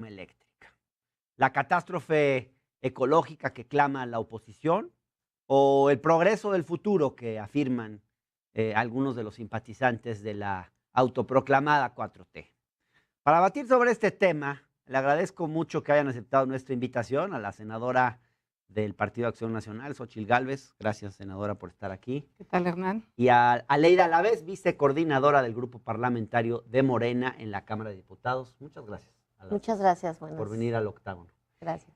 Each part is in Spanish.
eléctrica. La catástrofe ecológica que clama la oposición o el progreso del futuro que afirman algunos de los simpatizantes de la autoproclamada 4T. Para debatir sobre este tema, le agradezco mucho que hayan aceptado nuestra invitación a la senadora del Partido Acción Nacional, Xóchitl Gálvez. Gracias, senadora, por estar aquí. ¿Qué tal, Hernán? Y a Aleida Alavés, vicecoordinadora del Grupo Parlamentario de Morena en la Cámara de Diputados. Muchas gracias. Muchas gracias, por venir al octágono. Gracias.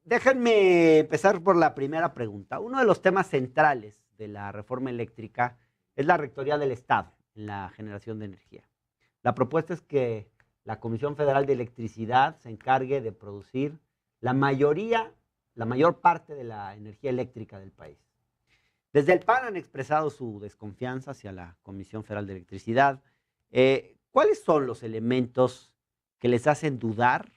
Déjenme empezar por la primera pregunta. Uno de los temas centrales de la reforma eléctrica es la rectoría del Estado en la generación de energía. La propuesta es que la Comisión Federal de Electricidad se encargue de producir la mayor parte de la energía eléctrica del país. Desde el PAN han expresado su desconfianza hacia la Comisión Federal de Electricidad. ¿Cuáles son los elementos que les hacen dudar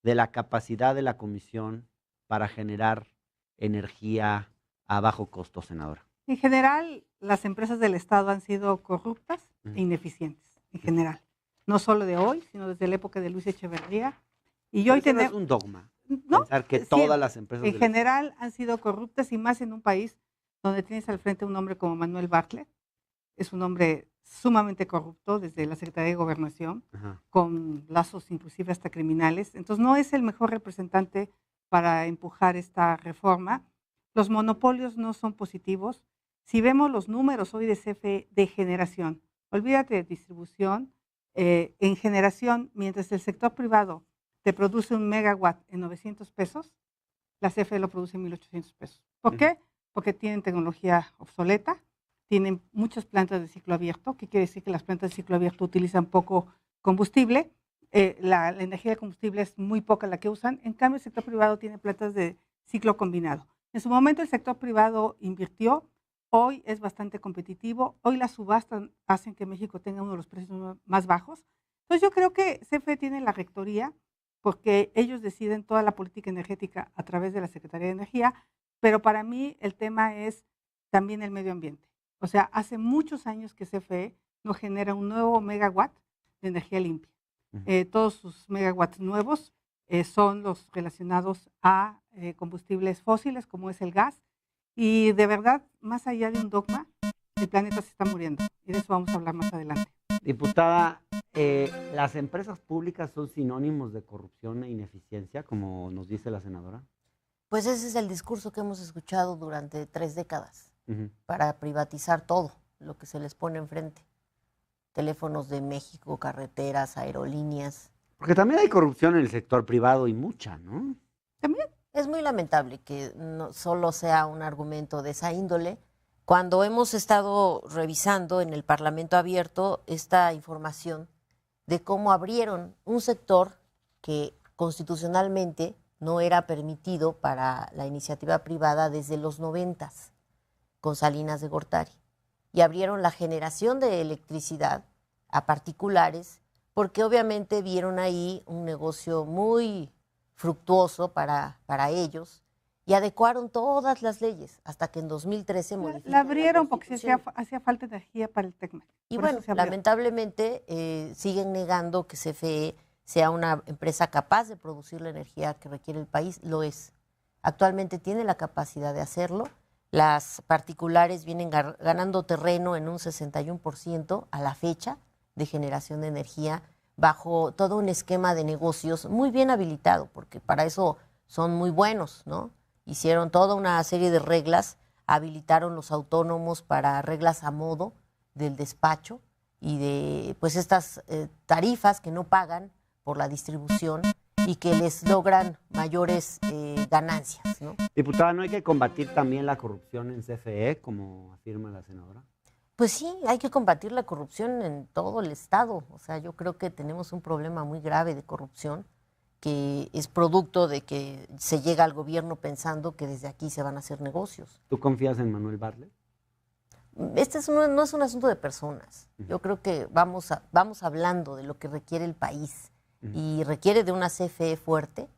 de la capacidad de la Comisión para generar energía a bajo costo, senadora? En general, las empresas del Estado han sido corruptas e ineficientes, en general. No solo de hoy, sino desde la época de Luis Echeverría. Y hoy tenemos... ¿No es un dogma? ¿No? Pensar que todas las empresas en general han sido corruptas, y más en un país donde tienes al frente un hombre como Manuel Bartlett. Es un hombre sumamente corrupto desde la Secretaría de Gobernación, con lazos inclusive hasta criminales. Entonces no es el mejor representante para empujar esta reforma. Los monopolios no son positivos. Si vemos los números hoy de CFE de generación, olvídate de distribución, en generación, mientras el sector privado te produce un megawatt en 900 pesos, la CFE lo produce en 1,800 pesos. ¿Por qué? Porque tienen tecnología obsoleta, tienen muchas plantas de ciclo abierto, que quiere decir que las plantas de ciclo abierto utilizan poco combustible, la energía de combustible es muy poca la que usan. En cambio, el sector privado tiene plantas de ciclo combinado. En su momento el sector privado invirtió, hoy es bastante competitivo, hoy las subastas hacen que México tenga uno de los precios más bajos. Entonces yo creo que CFE tiene la rectoría porque ellos deciden toda la política energética a través de la Secretaría de Energía, pero para mí el tema es también el medio ambiente. O sea, hace muchos años que CFE no genera un nuevo megawatt de energía limpia. Todos sus megawatts nuevos son los relacionados a combustibles fósiles, como es el gas. Y de verdad, más allá de un dogma, el planeta se está muriendo. Y de eso vamos a hablar más adelante. Diputada, ¿las empresas públicas son sinónimos de corrupción e ineficiencia, como nos dice la senadora? Pues ese es el discurso que hemos escuchado durante 3 décadas, para privatizar todo lo que se les pone enfrente. Teléfonos de México, carreteras, aerolíneas. Porque también hay corrupción en el sector privado y mucha, ¿no? También. Es muy lamentable que no solo sea un argumento de esa índole. Cuando hemos estado revisando en el Parlamento Abierto esta información de cómo abrieron un sector que constitucionalmente no era permitido para la iniciativa privada desde los 90s, con Salinas de Gortari, y abrieron la generación de electricidad a particulares, porque obviamente vieron ahí un negocio muy fructuoso para ellos, y adecuaron todas las leyes hasta que en 2013 modificaron. La abrieron porque hacía falta energía para el TECMEC. Y bueno, lamentablemente siguen negando que CFE sea una empresa capaz de producir la energía que requiere el país. Lo es. Actualmente tiene la capacidad de hacerlo. Las particulares vienen ganando terreno en un 61% a la fecha de generación de energía, bajo todo un esquema de negocios muy bien habilitado, porque para eso son muy buenos, ¿no? Hicieron toda una serie de reglas, habilitaron los autónomos para reglas a modo del despacho y de pues estas tarifas que no pagan por la distribución y que les logran mayores ganancias, ¿no? Diputada, ¿no hay que combatir también la corrupción en CFE, como afirma la senadora? Pues sí, hay que combatir la corrupción en todo el Estado. O sea, yo creo que tenemos un problema muy grave de corrupción, que es producto de que se llega al gobierno pensando que desde aquí se van a hacer negocios. ¿Tú confías en Manuel Bartlett? Este no es un asunto de personas. Yo creo que vamos hablando de lo que requiere el país y requiere de una CFE fuerte,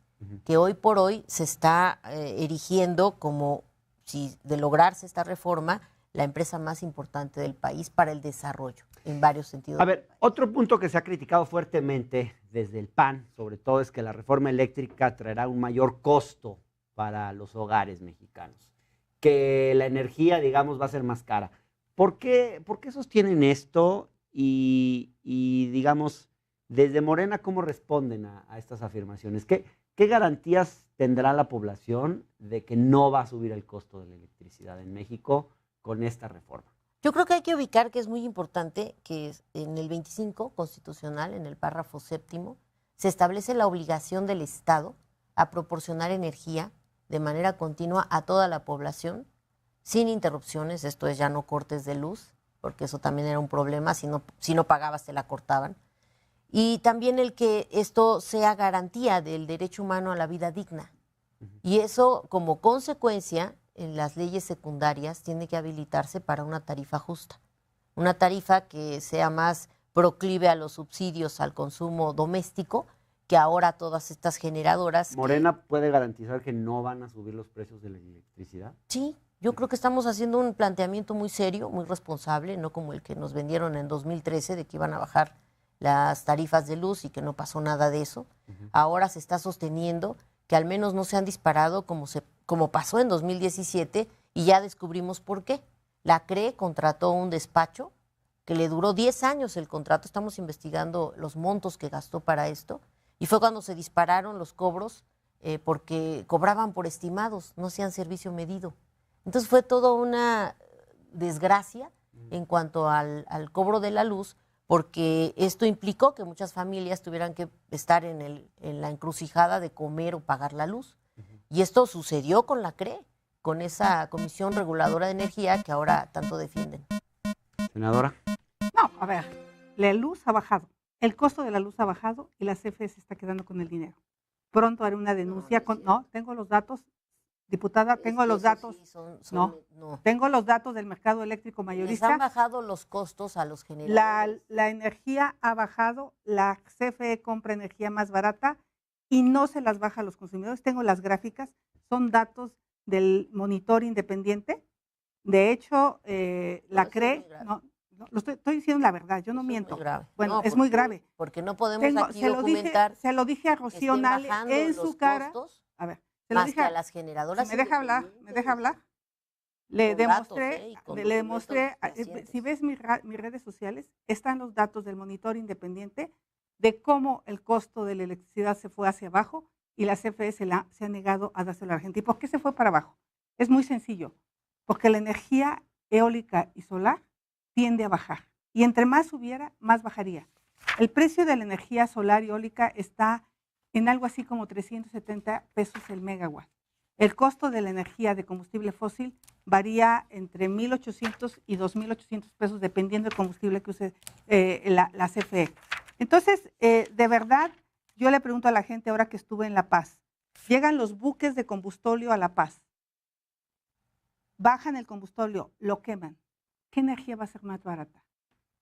que hoy por hoy se está erigiendo como, si de lograrse esta reforma, la empresa más importante del país para el desarrollo. en varios sentidos. A ver, otro punto que se ha criticado fuertemente desde el PAN, sobre todo, es que la reforma eléctrica traerá un mayor costo para los hogares mexicanos, que la energía, digamos, va a ser más cara. ¿Por qué sostienen esto? Y digamos, desde Morena, ¿cómo responden a estas afirmaciones? ¿Qué garantías tendrá la población de que no va a subir el costo de la electricidad en México con esta reforma? Yo creo que hay que ubicar que es muy importante que en el 25 constitucional, en el párrafo 7º, se establece la obligación del Estado a proporcionar energía de manera continua a toda la población, sin interrupciones, esto es ya no cortes de luz, porque eso también era un problema, si no pagabas te la cortaban. Y también el que esto sea garantía del derecho humano a la vida digna. Y eso, como consecuencia, en las leyes secundarias tiene que habilitarse para una tarifa justa. Una tarifa que sea más proclive a los subsidios al consumo doméstico, que ahora todas estas generadoras... ¿Morena puede garantizar que no van a subir los precios de la electricidad? Sí, yo creo que estamos haciendo un planteamiento muy serio, muy responsable, no como el que nos vendieron en 2013 de que iban a bajar las tarifas de luz y que no pasó nada de eso. Ahora se está sosteniendo que al menos no se han disparado como pasó en 2017 y ya descubrimos por qué. La CRE contrató un despacho que le duró 10 años el contrato, estamos investigando los montos que gastó para esto, y fue cuando se dispararon los cobros porque cobraban por estimados, no hacían servicio medido. Entonces fue toda una desgracia en cuanto al cobro de la luz, porque esto implicó que muchas familias tuvieran que estar en la encrucijada de comer o pagar la luz. Y esto sucedió con la CRE, con esa Comisión Reguladora de Energía que ahora tanto defienden. Senadora. No, a ver, la luz ha bajado, el costo de la luz ha bajado y la CFE se está quedando con el dinero. Pronto haré una denuncia. No, tengo los datos, diputada, tengo los datos. Sí, no, tengo los datos del mercado eléctrico mayorista. Les han bajado los costos a los generadores. La energía ha bajado, la CFE compra energía más barata y no se las baja a los consumidores. Tengo las gráficas, son datos del monitor independiente. De hecho, la CRE, estoy diciendo la verdad, yo no miento. Muy grave. Bueno, es muy grave. Porque no podemos aquí documentar. Se lo dije a Rocío Nale en su cara. A ver, se lo dije a las generadoras. ¿Me deja hablar? Le demostré, si ves mis redes sociales, están los datos del monitor independiente de cómo el costo de la electricidad se fue hacia abajo y la CFE se ha negado a dárselo a la gente. ¿Y por qué se fue para abajo? Es muy sencillo, porque la energía eólica y solar tiende a bajar y entre más subiera, más bajaría. El precio de la energía solar y eólica está en algo así como 370 pesos el megawatt. El costo de la energía de combustible fósil varía entre 1,800 y 2,800 pesos dependiendo del combustible que use la CFE. Entonces, de verdad, yo le pregunto a la gente ahora que estuve en La Paz, llegan los buques de combustóleo a La Paz, bajan el combustóleo, lo queman. ¿Qué energía va a ser más barata?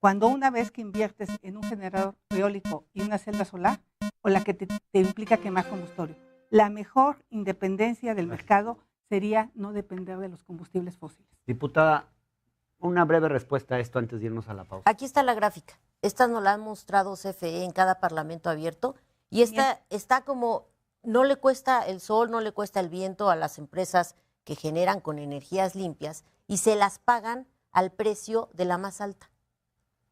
Cuando una vez que inviertes en un generador eólico y una celda solar, o la que te implica quemar combustóleo. La mejor independencia del mercado sería no depender de los combustibles fósiles. Diputada, una breve respuesta a esto antes de irnos a la pausa. Aquí está la gráfica. Esta nos la han mostrado CFE en cada parlamento abierto y esta está como, no le cuesta el sol, no le cuesta el viento a las empresas que generan con energías limpias y se las pagan al precio de la más alta.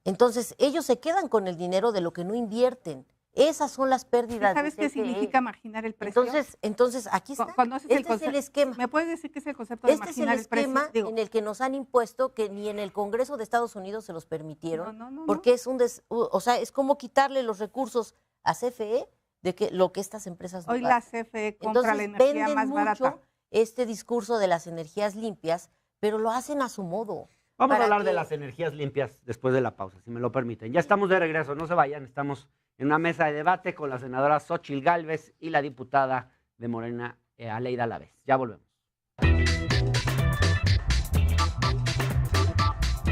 Entonces, ellos se quedan con el dinero de lo que no invierten. Esas son las pérdidas. ¿Sabes qué significa marginar el precio? Entonces aquí está. Este es el esquema. ¿Me puedes decir qué es el concepto de marginar el precio? Este es el esquema en el que nos han impuesto, que ni en el Congreso de Estados Unidos se los permitieron, porque es es como quitarle los recursos a CFE de que lo que estas empresas hoy la CFE compra la energía más barata. Mucho este discurso de las energías limpias, pero lo hacen a su modo. Vamos a hablar de las energías limpias después de la pausa, si me lo permiten. Ya estamos de regreso, no se vayan, estamos en una mesa de debate con la senadora Xóchitl Gálvez y la diputada de Morena, Aleida Alavez. Ya volvemos.